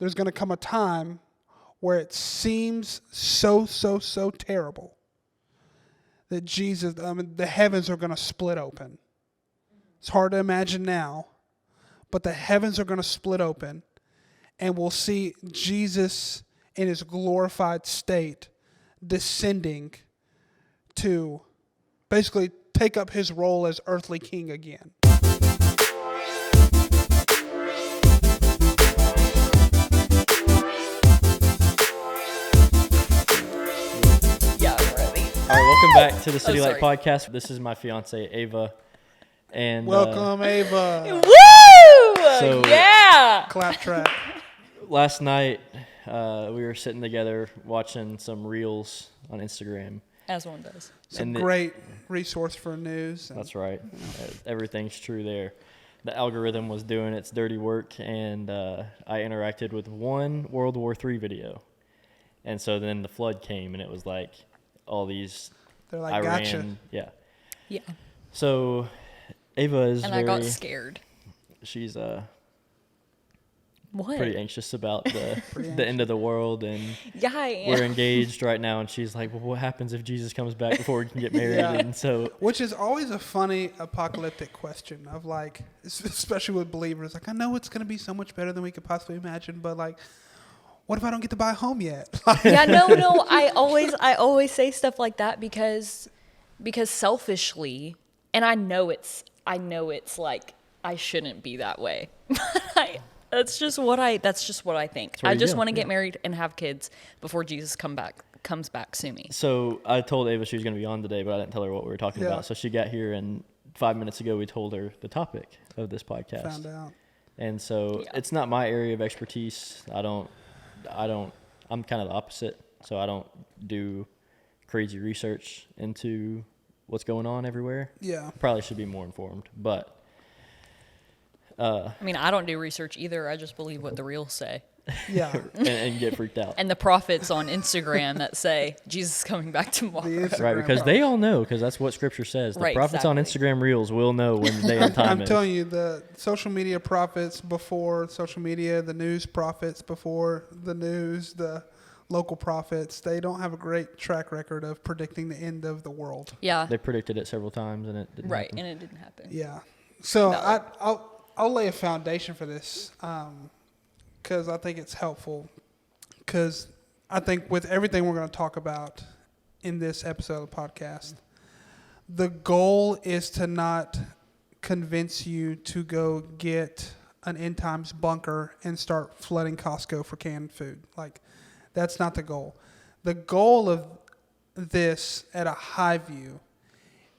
there's going to come a time where it seems so terrible that the heavens are going to split open. It's hard to imagine now, but the heavens are going to split open, and we'll see Jesus in his glorified state descending to basically take up his role as earthly king again. All right, welcome back to the City Light Podcast. This is my fiance Ava, and welcome, Ava. Woo! So, yeah. Clap track. Last night we were sitting together watching some reels on Instagram. As one does. It's a great resource for news. That's right. Everything's true there. The algorithm was doing its dirty work, and I interacted with one World War III video, and so then the flood came, and it was like all these. They're like, Iran, gotcha. Yeah. So Ava is I got scared. She's what? pretty anxious about the end of the world, and yeah, I am. we're engaged right now, and she's like, well, what happens if Jesus comes back before we can get married? Yeah. And so, which is always a funny apocalyptic question of like, especially with believers, like, I know it's going to be so much better than we could possibly imagine, but like, what if I don't get to buy a home yet? Yeah, no. I always say stuff like that because selfishly, and I know it's like I shouldn't be that way. That's just what I think. I just want to get married and have kids before Jesus comes back, sue me. So I told Ava she was going to be on today, but I didn't tell her what we were talking about. So she got here, and 5 minutes ago we told her the topic of this podcast. Found out. And so it's not my area of expertise. I'm kind of the opposite. So I don't do crazy research into what's going on everywhere. Yeah. Probably should be more informed, but. I mean, I don't do research either. I just believe what the reels say. Yeah. and get freaked out. And the prophets on Instagram that say Jesus is coming back tomorrow. Right, because they all know, because that's what Scripture says. The prophets on Instagram Reels will know when the day and time I'm telling you, the social media prophets before social media, the news prophets before the news, the local prophets, they don't have a great track record of predicting the end of the world. Yeah. They predicted it several times, and it didn't happen. And it didn't happen. Yeah. So no. I'll lay a foundation for this because I think it's helpful. Because I think with everything we're going to talk about in this episode of the podcast, the goal is to not convince you to go get an end times bunker and start flooding Costco for canned food. Like, that's not the goal. The goal of this at a high view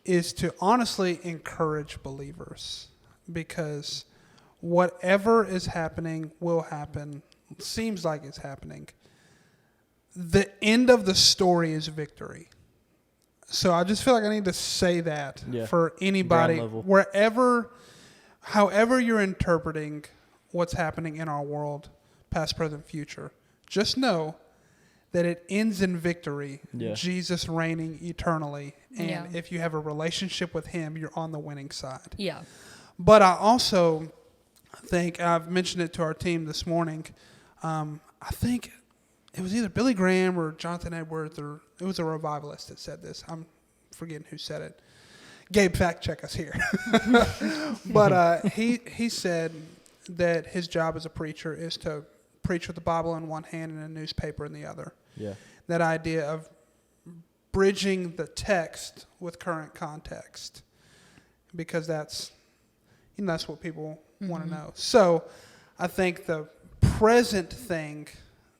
is to honestly encourage believers. Because whatever is happening will happen. It seems like it's happening. The end of the story is victory. So I just feel like I need to say that for anybody, however you're interpreting what's happening in our world, past, present, future, just know that it ends in victory, Jesus reigning eternally. And if you have a relationship with him, you're on the winning side. Yeah. But I also think, I've mentioned it to our team this morning, I think it was either Billy Graham or Jonathan Edwards, or it was a revivalist that said this. I'm forgetting who said it. Gabe, fact check us here. But he said that his job as a preacher is to preach with the Bible in one hand and a newspaper in the other. Yeah. That idea of bridging the text with current context, because that's what people want to know. So I think the present thing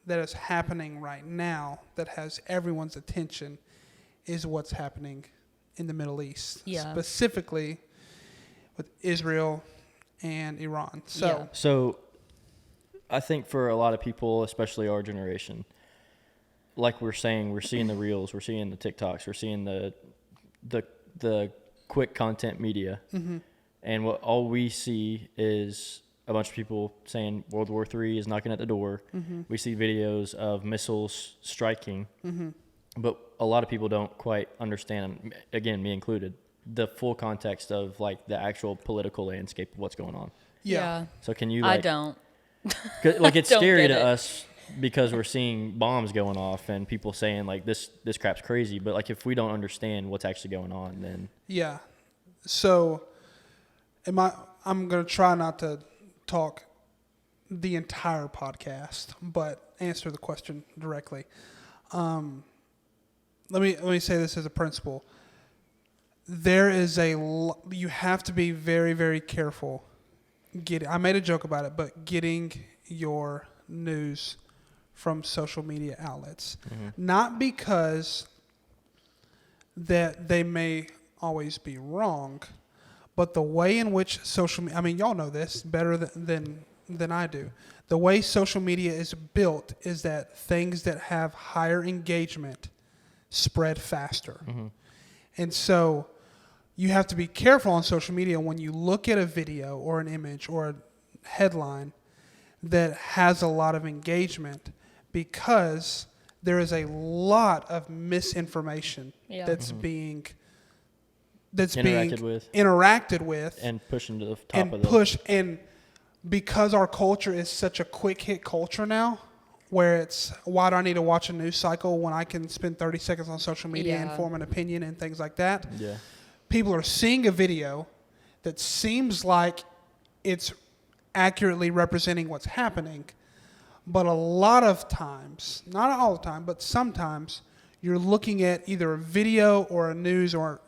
that is happening right now that has everyone's attention is what's happening in the Middle East, specifically with Israel and Iran. So I think for a lot of people, especially our generation, like we're saying, we're seeing the reels, we're seeing the TikToks, we're seeing the quick content media. Mm-hmm. And all we see is a bunch of people saying World War III is knocking at the door. Mm-hmm. We see videos of missiles striking. Mm-hmm. But a lot of people don't quite understand, again, me included, the full context of like the actual political landscape of what's going on. Yeah. So can you I don't. Like, it's Don't scary get to it. us because we're seeing bombs going off and people saying, like, this crap's crazy. But, like, if we don't understand what's actually going on, then... Yeah. So, I'm going to try not to talk the entire podcast, but answer the question directly. Let me say this as a principle. There is you have to be very, very careful. I made a joke about it, but getting your news from social media outlets, not because that they may always be wrong, but the way in which social media, I mean, y'all know this better than I do. The way social media is built is that things that have higher engagement spread faster. And so you have to be careful on social media when you look at a video or an image or a headline that has a lot of engagement, because there is a lot of misinformation that's being interacted with and pushing to the top and push. And because our culture is such a quick hit culture now, where it's, why do I need to watch a news cycle when I can spend 30 seconds on social media and form an opinion and things like that? Yeah. People are seeing a video that seems like it's accurately representing what's happening, but a lot of times, not all the time, but sometimes, you're looking at either a video or a news or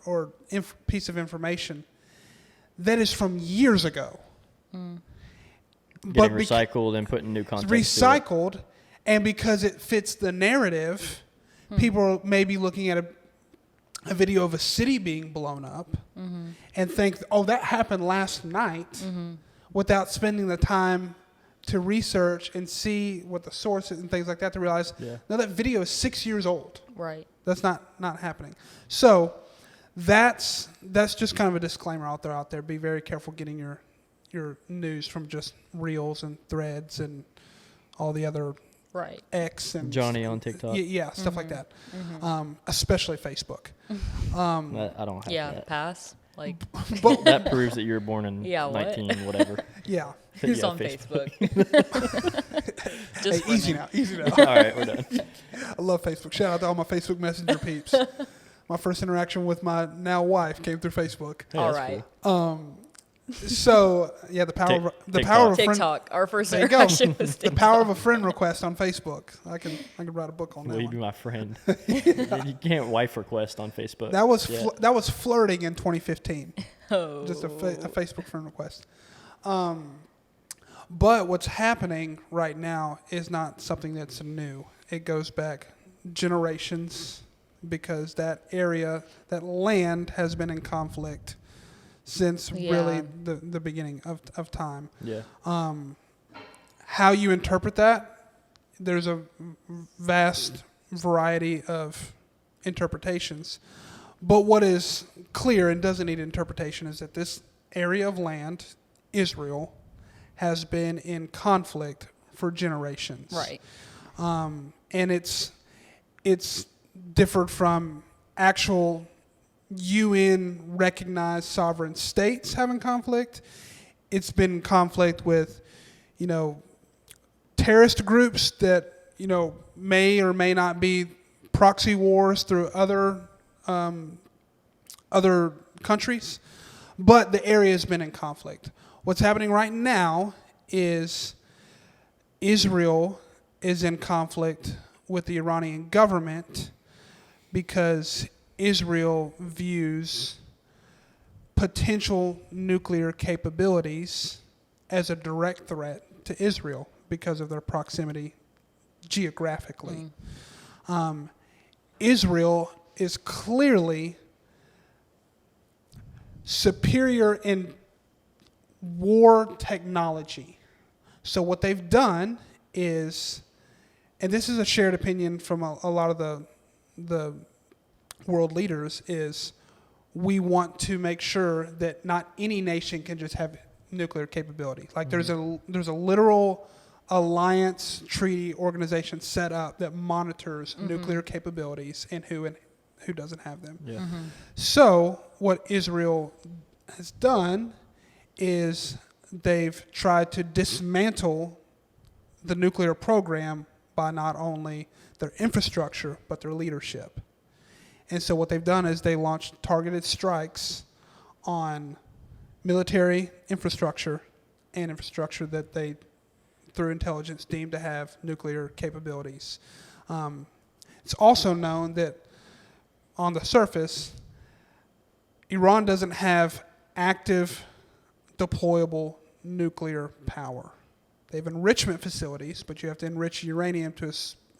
piece of information that is from years ago. Getting recycled and putting new content. Recycled, and because it fits the narrative, people may be looking at a video of a city being blown up and think, oh, that happened last night, without spending the time to research and see what the source is and things like that, to realize, no, that video is 6 years old. Right. That's not happening. So that's just kind of a disclaimer out there. Be very careful getting your news from just reels and threads and all the other X and Johnny on TikTok. Yeah, stuff like that. Especially Facebook. I don't have that. Pass. Like, But That proves that you were born in Yeah, what? 19 whatever. yeah. who's Yeah, on Facebook? Hey, Just easy women. now. All right, we're done. I love Facebook. Shout out to all my Facebook Messenger peeps. My first interaction with my now wife came through Facebook. Hey, All that's right. cool. So yeah, the power of a friend. TikTok. Our first There you go. interaction was The TikTok. power of a friend request on Facebook. I can write a book on that Will you one. be my friend? You can't wife request on Facebook. That was Yeah. that was flirting in 2015. Oh. Just a Facebook friend request. But what's happening right now is not something that's new. It goes back generations, because that area, that land, has been in conflict since really the beginning of time. Yeah. How you interpret that, there's a vast variety of interpretations. But what is clear and doesn't need interpretation is that this area of land, Israel, has been in conflict for generations. Right. And it's differed from actual UN recognized sovereign states having conflict. It's been conflict with, terrorist groups that, may or may not be proxy wars through other countries, but the area has been in conflict. What's happening right now is Israel is in conflict with the Iranian government because Israel views potential nuclear capabilities as a direct threat to Israel because of their proximity geographically. Israel is clearly superior in war technology. So what they've done is, and this is a shared opinion from a lot of the world leaders, is we want to make sure that not any nation can just have nuclear capability. Like there's a literal alliance treaty organization set up that monitors nuclear capabilities and who doesn't have them. Yeah. So what Israel has done is they've tried to dismantle the nuclear program by not only their infrastructure, but their leadership. And so what they've done is they launched targeted strikes on military infrastructure and infrastructure that they, through intelligence, deemed to have nuclear capabilities. It's also known that on the surface, Iran doesn't have active deployable nuclear power. They have enrichment facilities, but you have to enrich uranium to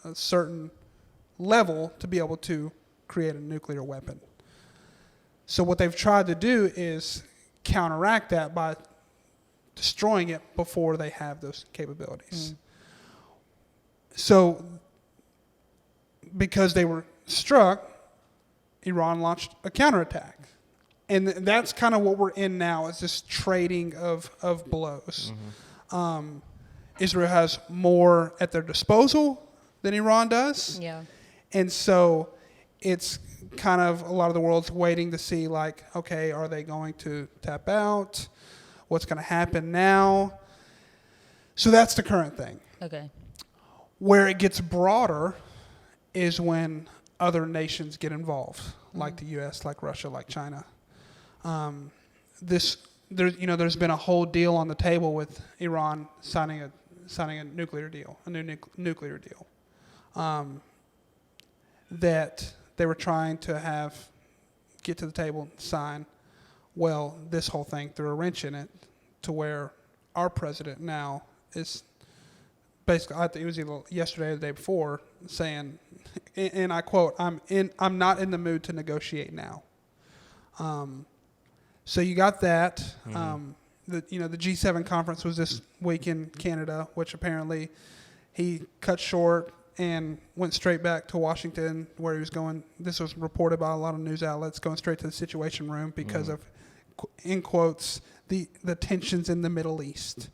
a certain level to be able to create a nuclear weapon. So what they've tried to do is counteract that by destroying it before they have those capabilities. So because they were struck, Iran launched a counterattack. And that's kind of what we're in now, is this trading of blows. Israel has more at their disposal than Iran does. Yeah. And so it's kind of a lot of the world's waiting to see, like, okay, are they going to tap out? What's going to happen now? So that's the current thing. Okay. Where it gets broader is when other nations get involved, like the U.S., like Russia, like China. There's been a whole deal on the table with Iran signing a nuclear deal, a new nuclear deal, that they were trying to get to the table and sign. Well, this whole thing threw a wrench in it, to where our president now is basically, I think it was either yesterday or the day before, saying, and I quote, "I'm not in the mood to negotiate now." So you got that. The G7 conference was this week in Canada, which apparently he cut short and went straight back to Washington, where he was going. This was reported by a lot of news outlets, going straight to the Situation Room because of, in quotes, the tensions in the Middle East.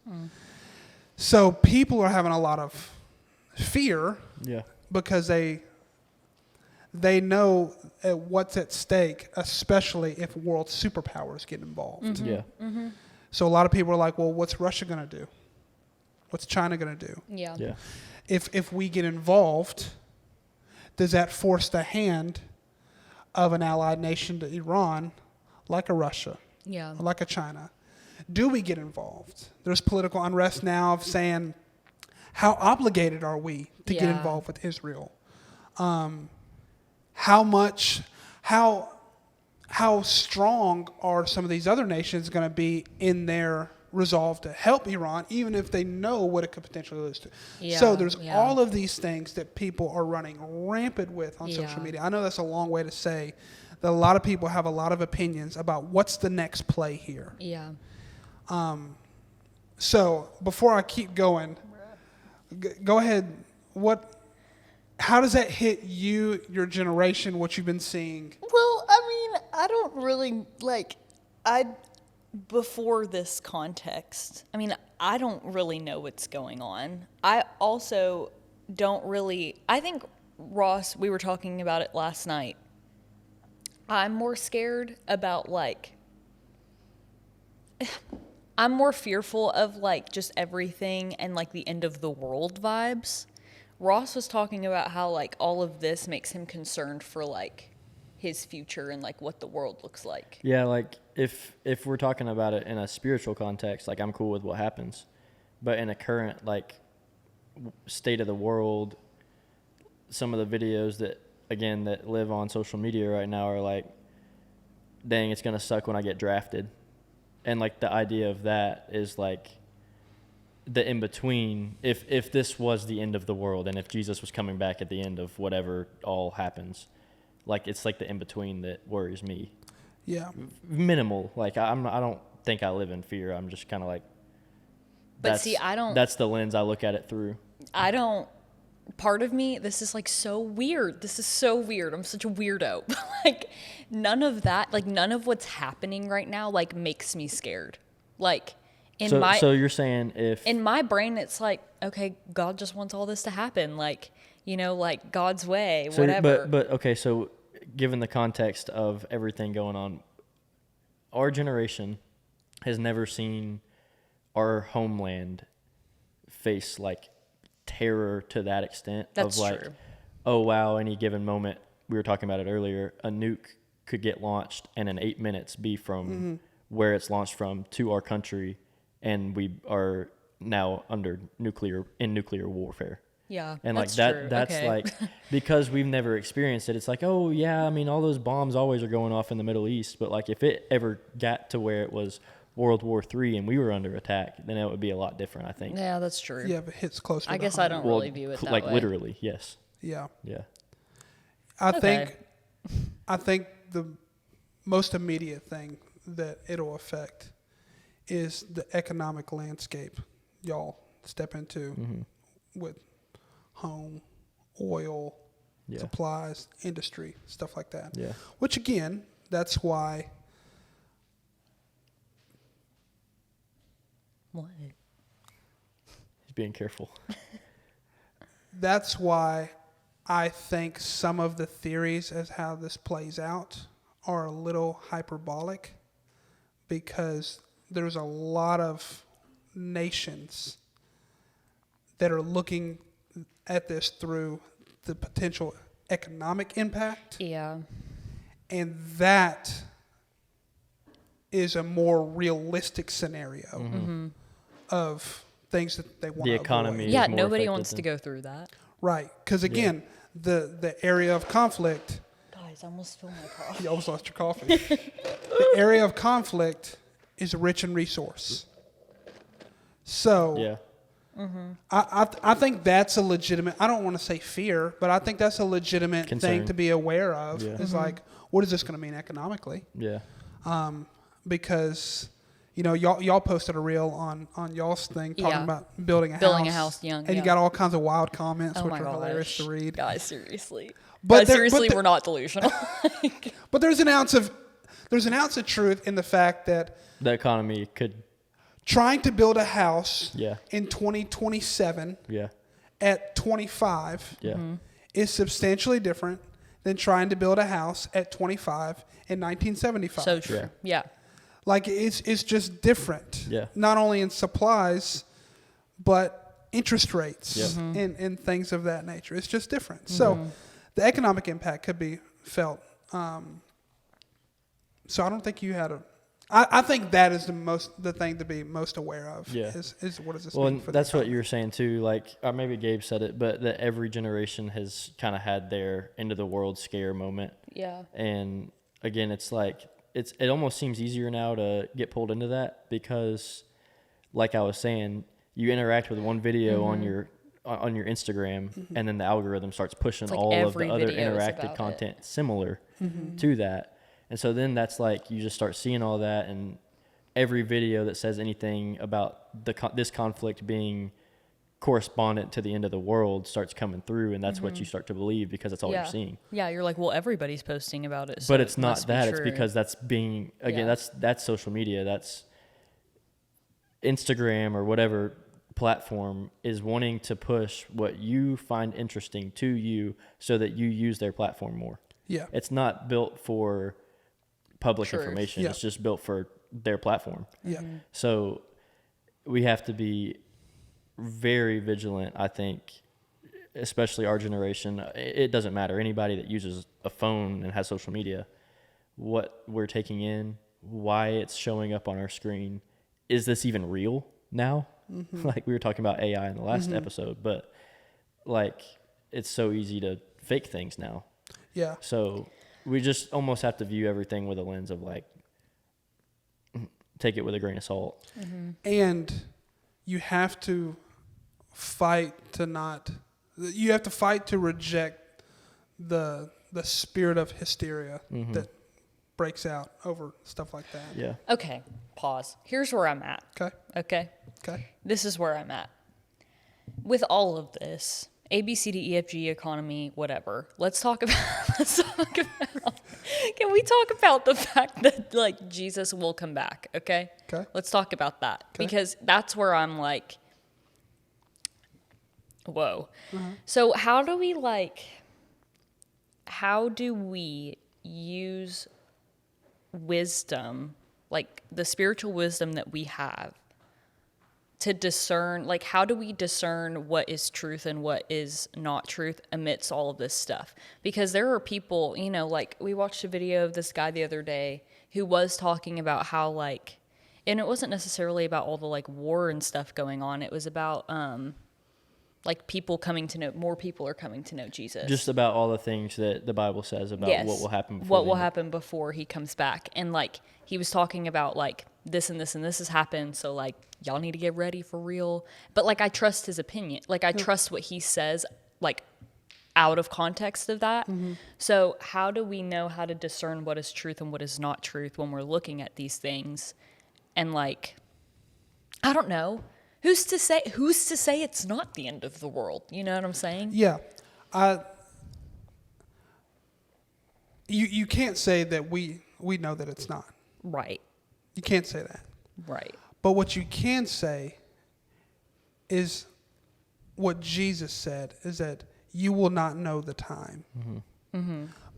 So people are having a lot of fear, because they know what's at stake, especially if world superpowers get involved. So a lot of people are like, well, what's Russia going to do? What's China going to do? Yeah. If we get involved, does that force the hand of an allied nation to Iran, like a Russia, Yeah. or like a China? Do we get involved? There's political unrest now of saying, how obligated are we to get involved with Israel? How strong are some of these other nations going to be in their resolve to help Iran, even if they know what it could potentially lose to? So there's all of these things that people are running rampant with on social media. I know that's a long way to say that a lot of people have a lot of opinions about what's the next play here. Yeah. So before I keep going, go ahead. How does that hit you, your generation, what you've been seeing? Well, I mean, I don't really, before this context, I mean, I don't really know what's going on. I also don't really, I think, Ross, we were talking about it last night. I'm more scared about, I'm more fearful of, just everything and, the end of the world vibes. Ross was talking about how, all of this makes him concerned for, his future and, what the world looks like. Yeah, if we're talking about it in a spiritual context, I'm cool with what happens. But in a current, state of the world, some of the videos that live on social media right now are dang, it's going to suck when I get drafted. And, the idea of that is, the in-between, if this was the end of the world and if Jesus was coming back at the end of whatever all happens, it's the in-between that worries me. Yeah. Minimal. I don't think I live in fear. I'm just kind of But see, I don't... That's the lens I look at it through. I don't... Part of me, this is so weird. This is so weird. I'm such a weirdo. None of that, none of what's happening right now, makes me scared. So you're saying if... In my brain, it's okay, God just wants all this to happen. God's way, whatever. But okay, so given the context of everything going on, our generation has never seen our homeland face terror to that extent. That's of like, true. oh wow, any given moment, we were talking about it earlier, a nuke could get launched and in 8 minutes be from where it's launched from to our country, and we are now under nuclear warfare. Yeah, And like that's that true. that's Okay. like, because we've never experienced it, it's like, oh yeah, I mean, all those bombs always are going off in the Middle East, but like if it ever got to where it was World War III and we were under attack, then it would be a lot different, I think. Yeah, that's true. Yeah, if it hits closer. I to guess home. I don't really view it that like way. literally, yes. Yeah, Yeah. I Okay. think the most immediate thing that it'll affect is the economic landscape y'all step into with home, oil, Yeah. supplies, industry, stuff like that. Yeah. Which again, that's why What? He's being careful. I think some of the theories as how this plays out are a little hyperbolic, because there's a lot of nations that are looking at this through the potential economic impact, Yeah. and that is a more realistic scenario of things that they want The to economy. avoid. Yeah, more nobody affected wants to than- go through that. Right, because again, the area of conflict. Guys, I almost spilled my coffee. You almost lost your coffee. The area of conflict is rich in resource. So Yeah. I think that's a legitimate, I don't want to say fear, but I think that's a legitimate thing Concern. to be aware of. Yeah. Is like, what is this going to mean economically? Yeah. Because, you know, y'all posted a reel on y'all's thing talking Yeah. about building a Building house. a house young, And you yeah. got all kinds of wild comments, Oh which my are hilarious gosh. to read. Guys, seriously. But Guys, there- seriously, but we're not delusional. But there's an ounce of truth in the fact that The economy could. trying to build a house Yeah. in 2027 Yeah. at 25 Yeah. is substantially different than trying to build a house at 25 in 1975. So true. Yeah. Yeah. Like it's just different. Yeah. Not only in supplies, but interest rates Yeah. and things of that nature. It's just different. So the economic impact could be felt. So I don't think you had I think that is the thing to be most aware of. Yeah. Is what does this Well, mean and for that's the what economy? you were saying too. Like, or maybe Gabe said it, but that every generation has kind of had their end of the world scare moment. Yeah. And again, it's like it almost seems easier now to get pulled into that because, like I was saying, you interact with one video on your Instagram, and then the algorithm starts pushing It's like all of every the other video is interactive about content similar to that. And so then that's like you just start seeing all that, and every video that says anything about this conflict being correspondent to the end of the world starts coming through, and that's what you start to believe because that's all Yeah. you're seeing. Yeah, you're like, well, everybody's posting about it. So But it's it not must be that. It's true. because that's being, again, Yeah. that's social media. That's Instagram or whatever platform is wanting to push what you find interesting to you so that you use their platform more. Yeah. It's not built for public Truth. information. Yeah. It's just built for their platform. Yeah. So we have to be very vigilant, I think, especially our generation. It doesn't matter. Anybody that uses a phone and has social media, what we're taking in, why it's showing up on our screen. Is this even real now? Like we were talking about AI in the last episode, but like it's so easy to fake things now. Yeah. So we just almost have to view everything with a lens of like, take it with a grain of salt. And you have to fight to reject the spirit of hysteria that breaks out over stuff like that. Yeah. Okay, pause. Here's where I'm at. Okay. Okay. This is where I'm at. With all of this, A, B, C, D, E, F, G, economy, whatever. Let's talk about, can we talk about the fact that like Jesus will come back, okay? Okay. Let's talk about that. Okay. Because that's where I'm like, whoa. So how do we use wisdom, like the spiritual wisdom that we have, to discern, like, how do we discern what is truth and what is not truth amidst all of this stuff? Because there are people, you know, like, we watched a video of this guy the other day who was talking about how, like, and it wasn't necessarily about all the, like, war and stuff going on. It was about, like, people coming to know, more people are coming to know Jesus. Just about all the things that the Bible says about Yes. what will happen before what the will end. happen before he comes back. And, like, he was talking about, like, this and this and this has happened, so, like, y'all need to get ready for real. But, like, I trust his opinion. Like, I trust what he says, like, out of context of that. So how do we know how to discern what is truth and what is not truth when we're looking at these things? And, like, I don't know. Who's to say it's not the end of the world? You know what I'm saying? Yeah. You can't say that we know that it's not. Right. You can't say that. Right. But what you can say is what Jesus said, is that you will not know the time.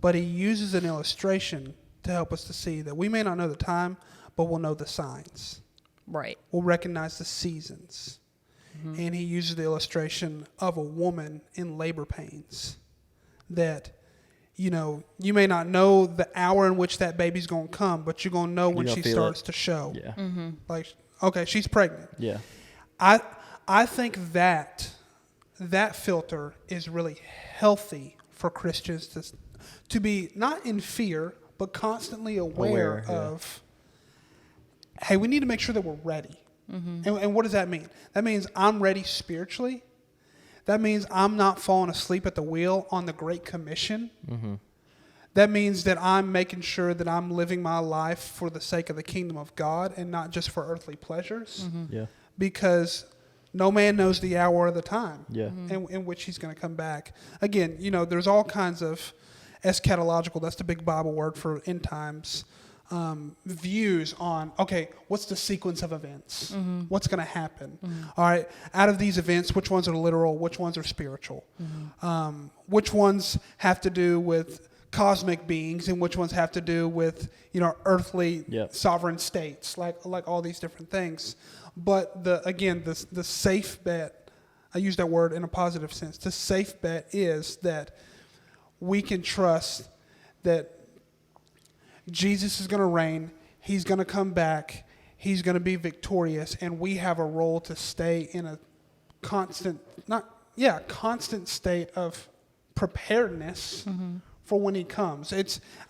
But he uses an illustration to help us to see that we may not know the time, but we'll know the signs. Right. We'll recognize the seasons. And he uses the illustration of a woman in labor pains that, you know, you may not know the hour in which that baby's going to come, but you're going to know when You're she gonna feel starts to show. Yeah. Like, okay, she's pregnant. Yeah. I think that filter is really healthy for Christians to be not in fear, but constantly aware yeah. of, hey, we need to make sure that we're ready. And what does that mean? That means I'm ready spiritually. That means I'm not falling asleep at the wheel on the Great Commission. That means that I'm making sure that I'm living my life for the sake of the kingdom of God and not just for earthly pleasures. Yeah. Because no man knows the hour or the time Yeah. in which he's going to come back. Again, you know, there's all kinds of eschatological, that's the big Bible word for end times, views on, okay, what's the sequence of events? What's going to happen? All right, out of these events, which ones are literal? Which ones are spiritual? Which ones have to do with cosmic beings and which ones have to do with, you know, earthly sovereign states, like all these different things. But the safe bet, I use that word in a positive sense, the safe bet is that we can trust that Jesus is going to reign, he's going to come back, he's going to be victorious, and we have a role to stay in a constant state of preparedness for when he comes.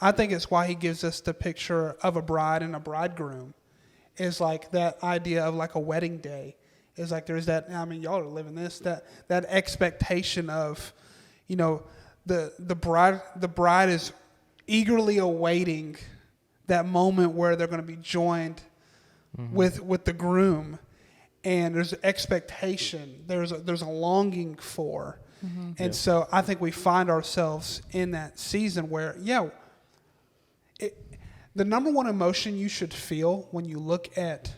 I think it's why he gives us the picture of a bride and a bridegroom, is like that idea of like a wedding day. Is like there's that, I mean, y'all are living this, that expectation of, you know, the bride is eagerly awaiting that moment where they're going to be joined with the groom, and there's an expectation, there's a longing for, and so I think we find ourselves in that season where the number one emotion you should feel when you look at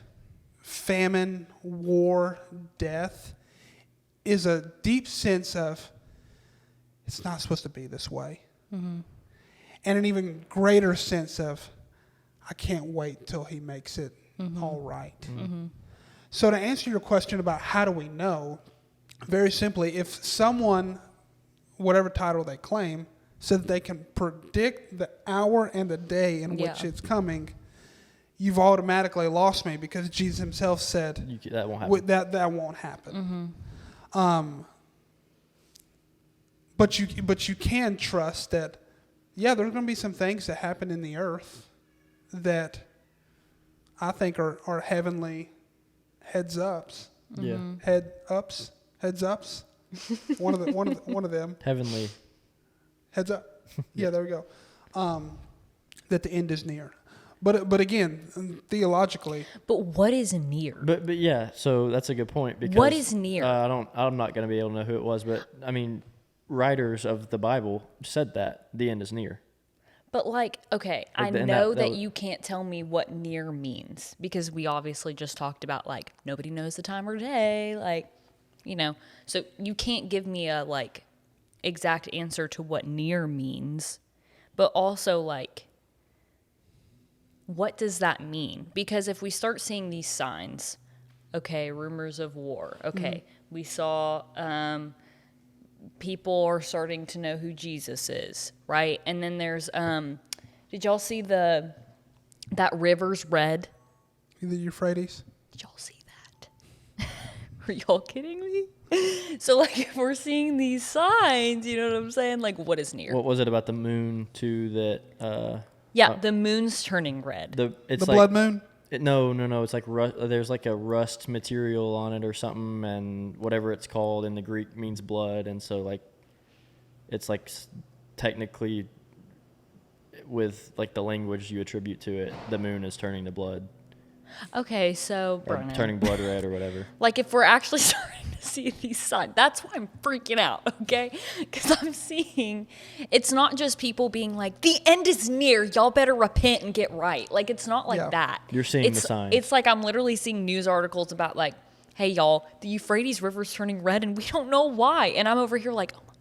famine, war, death is a deep sense of it's not supposed to be this way. And an even greater sense of, I can't wait till he makes it all right. So to answer your question about how do we know, very simply, if someone, whatever title they claim, said that they can predict the hour and the day in which it's coming, you've automatically lost me, because Jesus himself said that won't happen. That won't happen. But you can trust that, there's going to be some things that happen in the earth that I think are heavenly heads ups. Yeah. Heads ups. One of them. Heavenly. Heads up. Yeah, there we go. That the end is near. But again, theologically. But what is near? But yeah, so that's a good point, because What is near? I'm not going to be able to know who it was, but I mean, writers of the Bible said that the end is near. But like, okay, I And know that that you can't tell me what near means, because we obviously just talked about, like, nobody knows the time or day, like, you know. So you can't give me a, like, exact answer to what near means. But also, like, what does that mean? Because if we start seeing these signs Okay, rumors of war. Okay, we saw people are starting to know who Jesus is, right? And then there's did y'all see that river's red? The Euphrates. Did y'all see that? Are y'all kidding me? So like if we're seeing these signs, you know what I'm saying? Like what is near? What was it about the moon too that? Yeah, the moon's turning red. It's The like, blood moon. No. It's like there's like a rust material on it or something, and whatever it's called in the Greek means blood, and so like it's like technically with like the language you attribute to it, the moon is turning to blood Okay, so or Brennan, turning blood red or whatever. like if we're actually starting to see these signs, that's why I'm freaking out, okay? Because I'm seeing it's not just people being like, the end is near, y'all better repent and get right. Like it's not like Yeah. that. You're seeing it's, the signs. It's like I'm literally seeing news articles about like, hey y'all, the Euphrates River's turning red and we don't know why. And I'm over here like, oh my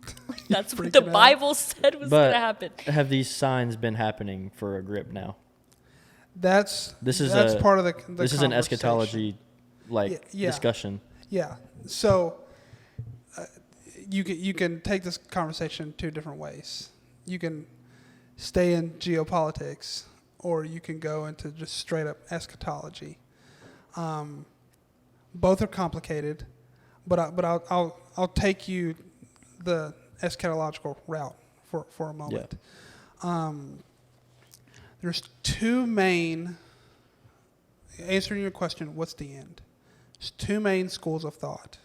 God. Like, that's what the Freaking out. Bible said was But gonna happen. have these signs been happening for a grip now? That's This is part of the this is an conversation. eschatology like Yeah. discussion. Yeah. So you can take this conversation two different ways. You can stay in geopolitics, or you can go into just straight up eschatology. Both are complicated, but I'll take you the eschatological route for a moment. There's two main, answering your question, what's the end? There's two main schools of thought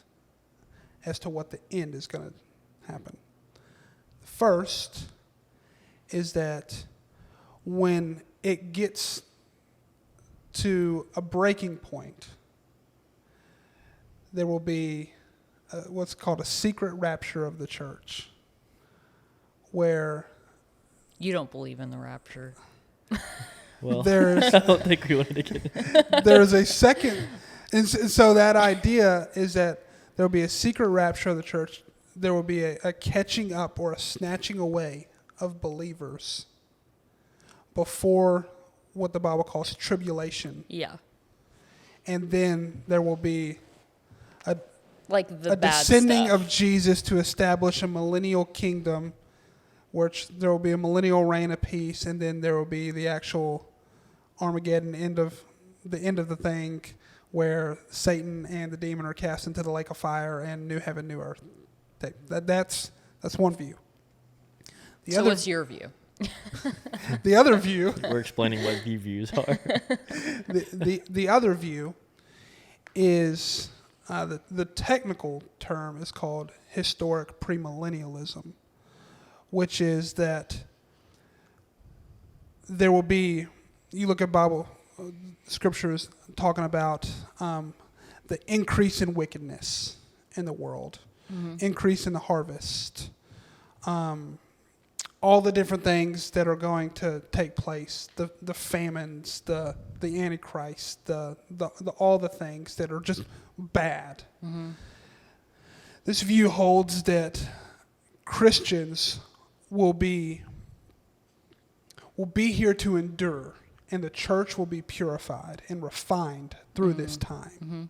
as to what the end is going to happen. The first is that when it gets to a breaking point, there will be what's called a secret rapture of the church, where You don't believe in the rapture. Well, there's I don't think we wanted to get there's a second, and so that idea is that there will be a secret rapture of the church. There will be a catching up or a snatching away of believers before what the Bible calls tribulation. Yeah. And then there will be Like the a bad descending stuff. of Jesus to establish a millennial kingdom, which there will be a millennial reign of peace, and then there will be the actual Armageddon end of the thing, where Satan and the demon are cast into the lake of fire and new heaven, new earth. That's one view. So what's your view? The other view, We're explaining what views are. the other view is the technical term is called historic premillennialism, which is that there will be, you look at Bible scriptures talking about the increase in wickedness in the world, increase in the harvest, all the different things that are going to take place, the famines, the Antichrist, the all the things that are just bad. This view holds that Christians will be here to endure, and the church will be purified and refined through this time.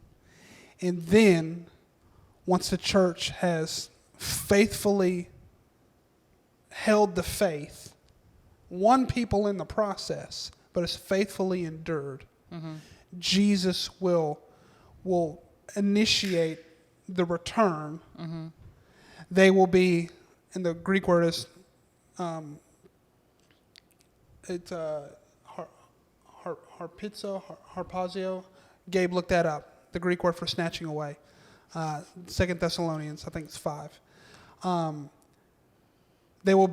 And then, once the church has faithfully held the faith, won people in the process, but has faithfully endured, Jesus will initiate the return. They will be, and the Greek word is, it's harpazo. Gabe looked that up. The Greek word for snatching away. 2 Thessalonians, I think it's 5. They will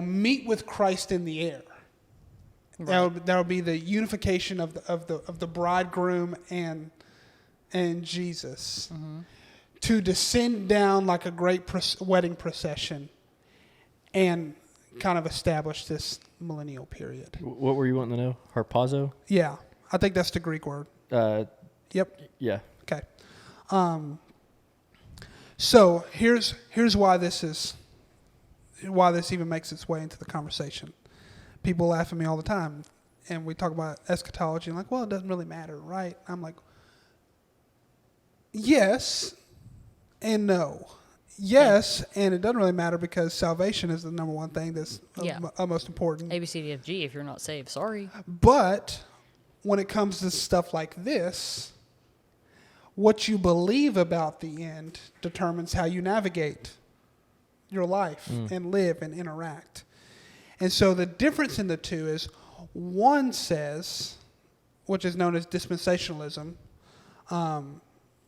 meet with Christ in the air. Right. That will be the unification of the bridegroom and Jesus, to descend down like a great wedding procession and kind of establish this millennial period. What were you wanting to know? Harpazo? Yeah, I think that's the Greek word. Yep. Yeah. Okay. So here's why this even makes its way into the conversation. People laugh at me all the time, and we talk about eschatology, and like, well, it doesn't really matter, right? I'm like, Yes and no. Yes, and it doesn't really matter because salvation is the number one thing that's most important. A, B, C, D, F, G. If you're not saved, sorry. But when it comes to stuff like this, what you believe about the end determines how you navigate your life and live and interact. And so the difference in the two is one says, which is known as dispensationalism,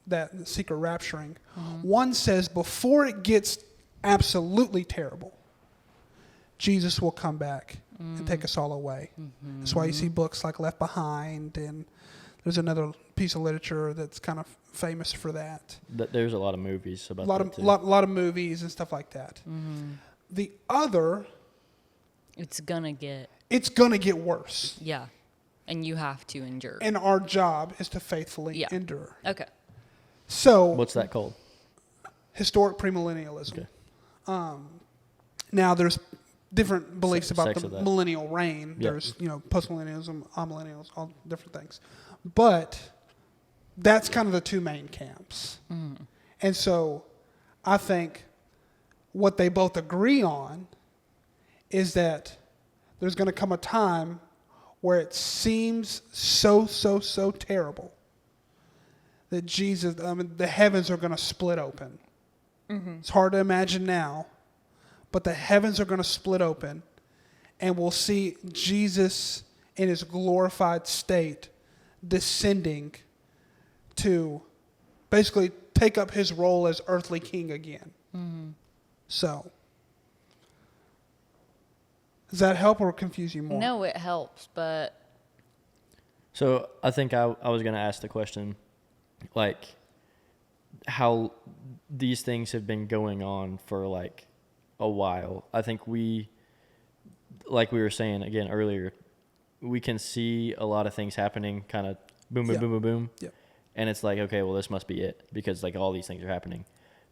that secret rapturing, one says before it gets absolutely terrible, Jesus will come back and take us all away. That's why you see books like Left Behind, and there's another piece of literature that's kind of famous for that. There's a lot of movies about that too. Lot of movies and stuff like that. The other, It's gonna get worse. yeah, and you have to endure. And our job is to faithfully endure. Okay. So What's that called? Historic premillennialism. Okay. Now there's different beliefs about Sects the of that. millennial reign. Yep. There's postmillennialism, amillennials, all different things. But that's kind of the two main camps. And so I think what they both agree on is that there's going to come a time where it seems so terrible that the heavens are going to split open. It's hard to imagine now, but the heavens are going to split open, and we'll see Jesus in his glorified state descending to basically take up his role as earthly king again. So, does that help or confuse you more? No, it helps, but So I think I was going to ask the question, like, how these things have been going on for like a while. I think like we were saying again earlier, we can see a lot of things happening, kind of boom, boom, boom, boom, boom. Yeah. And it's like, okay, well, this must be it because like all these things are happening.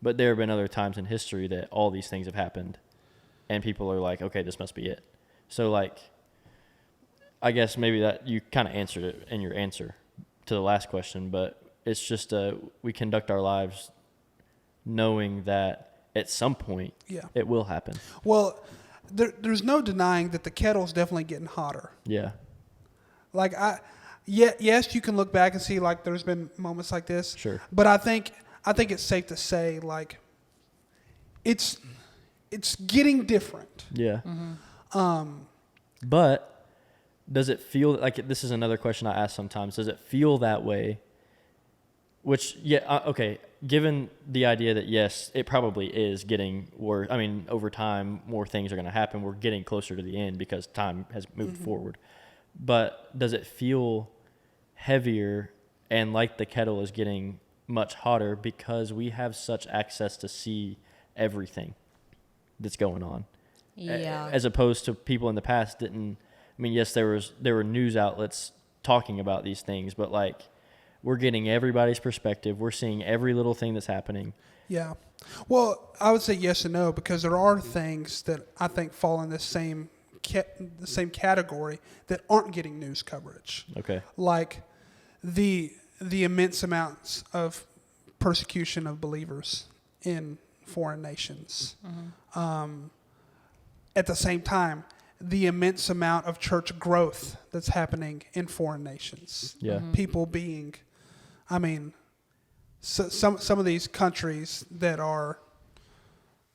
But there have been other times in history that all these things have happened and people are like, okay, this must be it. So like, I guess maybe that you kind of answered it in your answer to the last question, but it's just we conduct our lives knowing that at some point it will happen. Well, there's no denying that the kettle's definitely getting hotter. Yeah. Like yes, you can look back and see like there's been moments like this. Sure. But I think it's safe to say like it's getting different. Yeah. But does it feel like, this is another question I ask sometimes, does it feel that way? Which, okay, given the idea that, yes, it probably is getting worse. I mean, over time, more things are going to happen. We're getting closer to the end because time has moved forward. But does it feel heavier and like the kettle is getting much hotter because we have such access to see everything that's going on? yeah. As opposed to people in the past didn't. I mean, yes, there were news outlets talking about these things, but like we're getting everybody's perspective. We're seeing every little thing that's happening. Yeah. Well, I would say yes and no because there are things that I think fall in the same category that aren't getting news coverage. Okay. Like the immense amounts of persecution of believers in foreign nations. At the same time, the immense amount of church growth that's happening in foreign nations. Yeah. People being, I mean, some of these countries that are,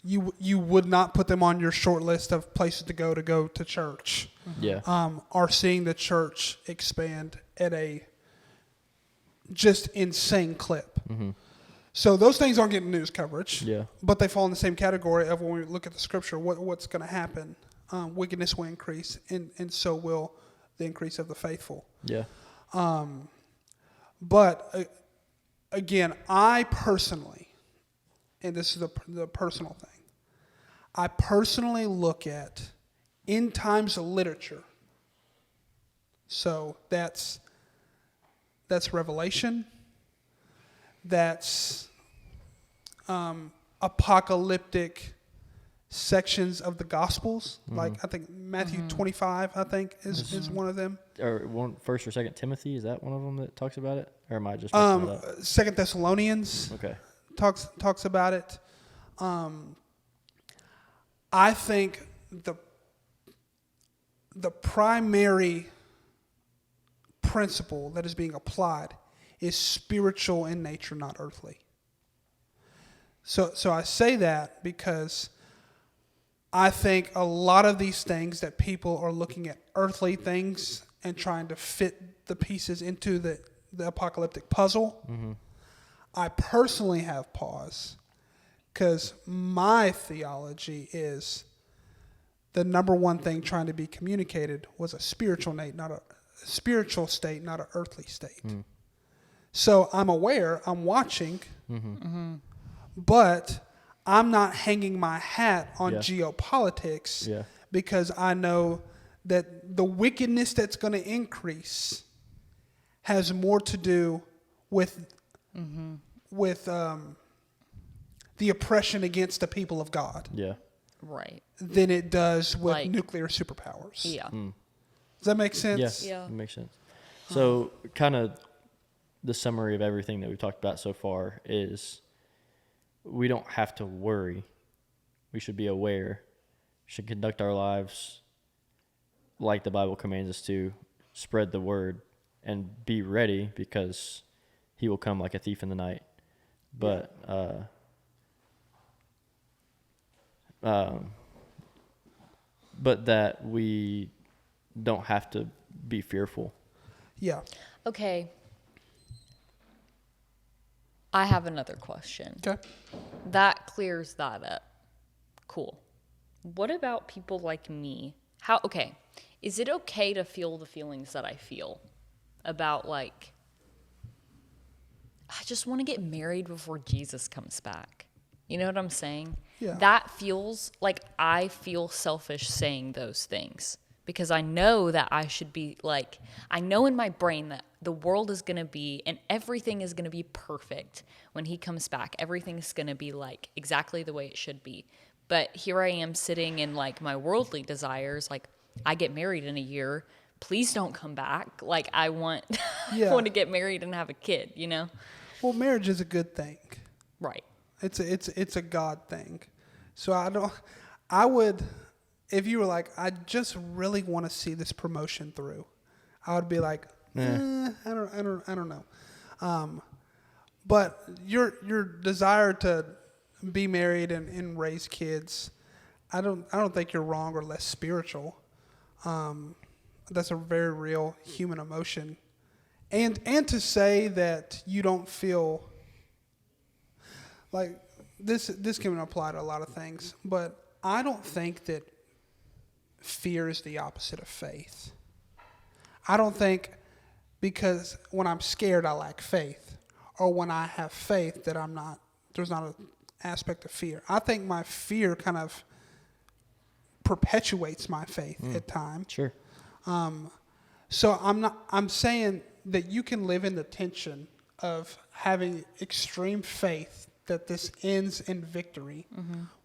you would not put them on your short list of places to go to church. Yeah. Are seeing the church expand at a just insane clip. So those things aren't getting news coverage. Yeah. But they fall in the same category of when we look at the scripture, what's going to happen. Wickedness will increase, and so will the increase of the faithful. Yeah. But again, I personally, and this is the personal thing, I personally look at end times literature. So that's Revelation. That's apocalyptic sections of the Gospels. Like I think Matthew 25, I think is one of them. Or First or Second Timothy, is that one of them that talks about it? Or am I just mixing it up? Second Thessalonians Okay. talks about it. I think the primary principle that is being applied is spiritual in nature, not earthly. So I say that because I think a lot of these things that people are looking at earthly things and trying to fit the pieces into the apocalyptic puzzle, I personally have pause because my theology is the number one thing trying to be communicated was a spiritual state, not an earthly state. So I'm aware, I'm watching, but I'm not hanging my hat on geopolitics because I know that the wickedness that's going to increase has more to do with the oppression against the people of God. Yeah. Right. Than it does with Like- nuclear superpowers. Yeah. Does that make sense? Yeah. Yeah. It makes sense. So, kind of the summary of everything that we've talked about so far is we don't have to worry. We should be aware. We should conduct our lives like the Bible commands us to, spread the word, and be ready because he will come like a thief in the night. But but that we don't have to be fearful. Yeah. Okay. I have another question. Okay. That clears that up. Cool. What about people like me? Is it okay to feel the feelings that I feel about, like, I just want to get married before Jesus comes back? You know what I'm saying? Yeah. That feels like I feel selfish saying those things because I know that I should be like, I know in my brain that the world is going to be and everything is going to be perfect when he comes back. Everything's going to be like exactly the way it should be. But here I am sitting in like my worldly desires, like I get married in a year. Please don't come back. Like I want, I want to get married and have a kid, you know? Well, marriage is a good thing. Right. It's a God thing. So I would, if you were like, I just really want to see this promotion through, I would be like, I don't know. But your desire to be married and raise kids, I don't think you're wrong or less spiritual. That's a very real human emotion. And to say that you don't feel like this can apply to a lot of things, but I don't think that fear is the opposite of faith. I don't think because when I'm scared I lack faith, or when I have faith that there's not an aspect of fear. I think my fear kind of perpetuates my faith at times. Sure. So I'm saying that you can live in the tension of having extreme faith that this ends in victory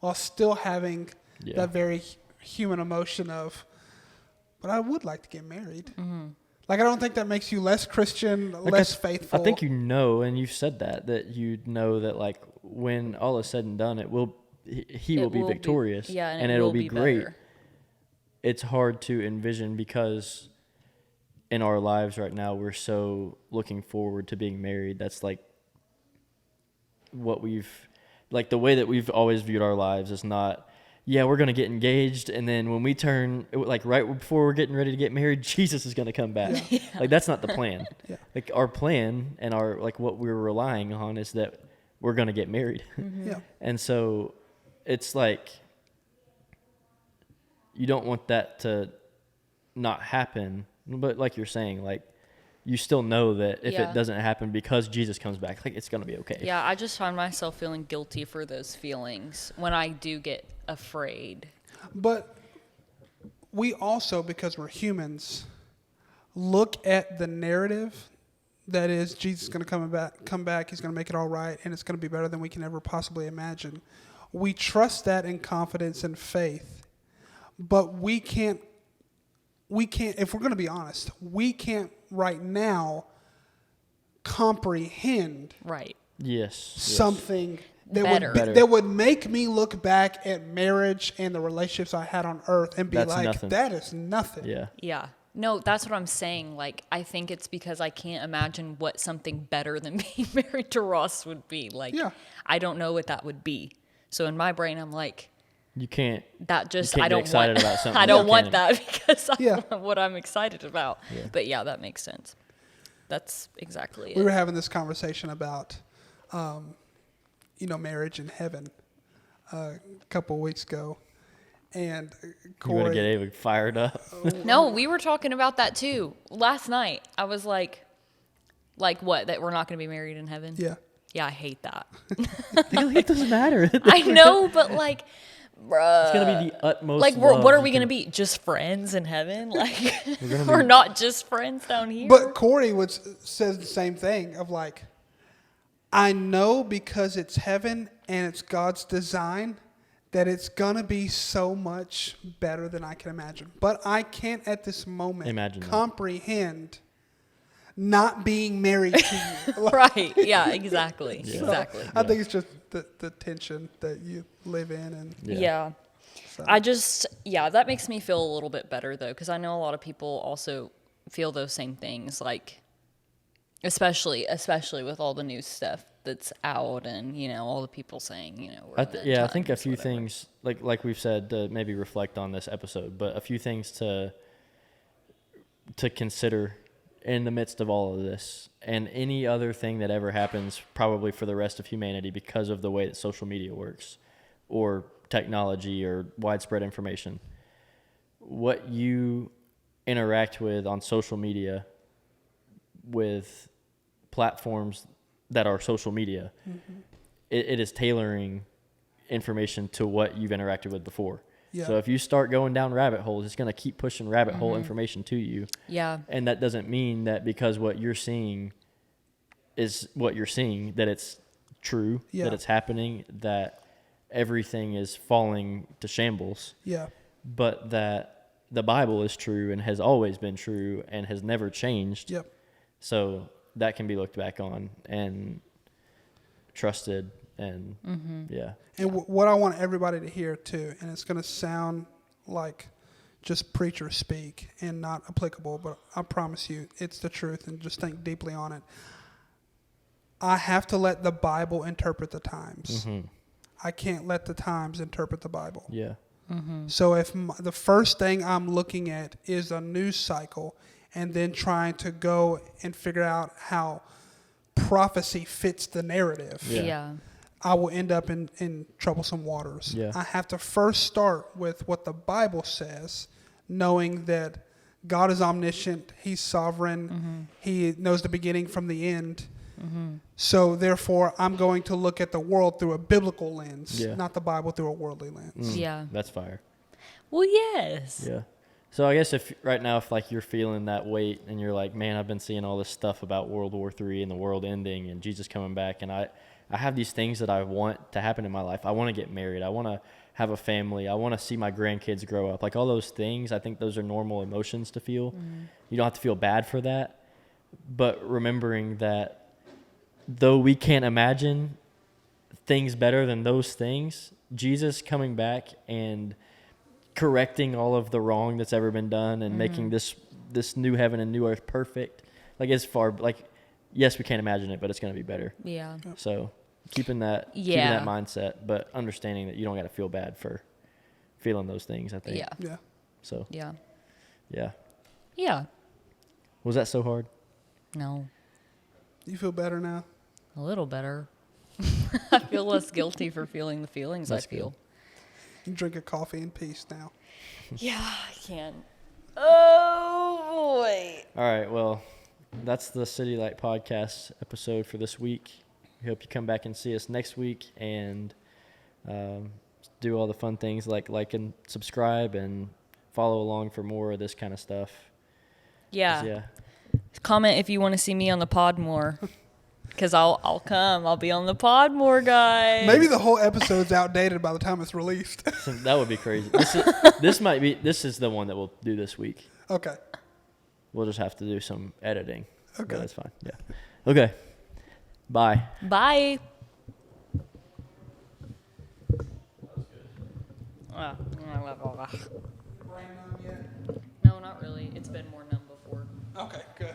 while still having that very human emotion of, but I would like to get married. Like, I don't think that makes you less Christian, less faithful. I think you know, and you've said that you know that, like, when all is said and done, he will be victorious. And it'll be great. better. It's hard to envision because in our lives right now, we're so looking forward to being married. That's like what the way that we've always viewed our lives is not, we're going to get engaged. And then when we turn, like right before we're getting ready to get married, Jesus is going to come back. Yeah. Like that's not the plan. Like our plan and what we're relying on is that we're going to get married. And so it's like, you don't want that to not happen. But like you're saying, like, you still know that if it doesn't happen because Jesus comes back, like, it's going to be okay. Yeah, I just find myself feeling guilty for those feelings when I do get afraid. But we also, because we're humans, look at the narrative that is Jesus is going to come back, he's going to make it all right, and it's going to be better than we can ever possibly imagine. We trust that in confidence and faith, but we can't, if we're going to be honest, we can't right now comprehend Yes. something that Better. that would make me look back at marriage and the relationships I had on earth and be That's like, nothing. that is nothing. Yeah. Yeah. No, that's what I'm saying. Like, I think it's because I can't imagine what something better than being married to Ross would be. Like, Yeah. I don't know what that would be. So in my brain, I'm like, You can't. that just, You can't I get don't excited want, about something I you don't want can't- that because I Yeah. want what I'm excited about. Yeah. But yeah, that makes sense. That's exactly We it. were having this conversation about, marriage in heaven a couple of weeks ago. And You want to Corey, get Ava fired up? No, we were talking about that too. Last night, I was like what? That we're not going to be married in heaven? yeah. Yeah, I hate that. It doesn't matter. I know, but like, bruh. It's gonna be the utmost. Like, love what are you we can- going to be? Just friends in heaven? Like, gonna we're be- not just friends down here. But Corey says the same thing of like, I know because it's heaven and it's God's design that it's going to be so much better than I can imagine. But I can't at this moment Imagine that. comprehend not being married to you. Right. Yeah, exactly. Yeah. Exactly. I think it's just the tension that you live in. And Yeah. so. That makes me feel a little bit better though, because I know a lot of people also feel those same things, like, especially with all the new stuff that's out and, all the people saying, we're in the I think a times, few whatever. things, like we've said, to maybe reflect on this episode, but a few things to consider in the midst of all of this and any other thing that ever happens probably for the rest of humanity because of the way that social media works or technology or widespread information. What you interact with on social media with platforms that are social media, it is tailoring information to what you've interacted with before. Yeah. So if you start going down rabbit holes, it's going to keep pushing rabbit hole information to you. Yeah. And that doesn't mean that because what you're seeing is what you're seeing, that it's true, Yeah. that it's happening, that everything is falling to shambles, Yeah. but that the Bible is true and has always been true and has never changed. Yep. So that can be looked back on and trusted and yeah. And what I want everybody to hear too, and it's going to sound like just preacher speak and not applicable, but I promise you it's the truth, and just think deeply on it. I have to let the Bible interpret the times. I can't let the times interpret the Bible. Yeah. So if the first thing I'm looking at is a news cycle and then trying to go and figure out how prophecy fits the narrative, Yeah. I will end up in troublesome waters. Yeah. I have to first start with what the Bible says, knowing that God is omniscient, He's sovereign, He knows the beginning from the end. So therefore, I'm going to look at the world through a biblical lens, Yeah. not the Bible through a worldly lens. Yeah. That's fire. Well, yes. Yeah. So I guess if right now, if like you're feeling that weight and you're like, man, I've been seeing all this stuff about World War III and the world ending and Jesus coming back, and I have these things that I want to happen in my life. I want to get married. I want to have a family. I want to see my grandkids grow up. Like all those things, I think those are normal emotions to feel. You don't have to feel bad for that. But remembering that though we can't imagine things better than those things, Jesus coming back and correcting all of the wrong that's ever been done and making this new heaven and new earth perfect, like as far like yes, we can't imagine it, but it's going to be better. Yeah. So keeping that mindset, but understanding that you don't got to feel bad for feeling those things, I think. Yeah. Yeah. So Yeah. yeah. Yeah. Was that so hard? No. You feel better now? A little better. I feel less guilty for feeling the feelings That's I feel. good. You drink a coffee in peace now. Yeah, I can. Oh boy. All right. Well, that's the City Light Podcast episode for this week. We hope you come back and see us next week and do all the fun things like and subscribe and follow along for more of this kind of stuff. 'Cause, Yeah. Comment if you want to see me on the pod more. Because I'll come. I'll be on the pod more, guys. Maybe the whole episode's outdated by the time it's released. So that would be crazy. This is the one that we'll do this week. Okay. We'll just have to do some editing. Okay. But that's fine. Yeah. Okay. Bye. Bye. No, not really. It's been more numb before. Okay, good.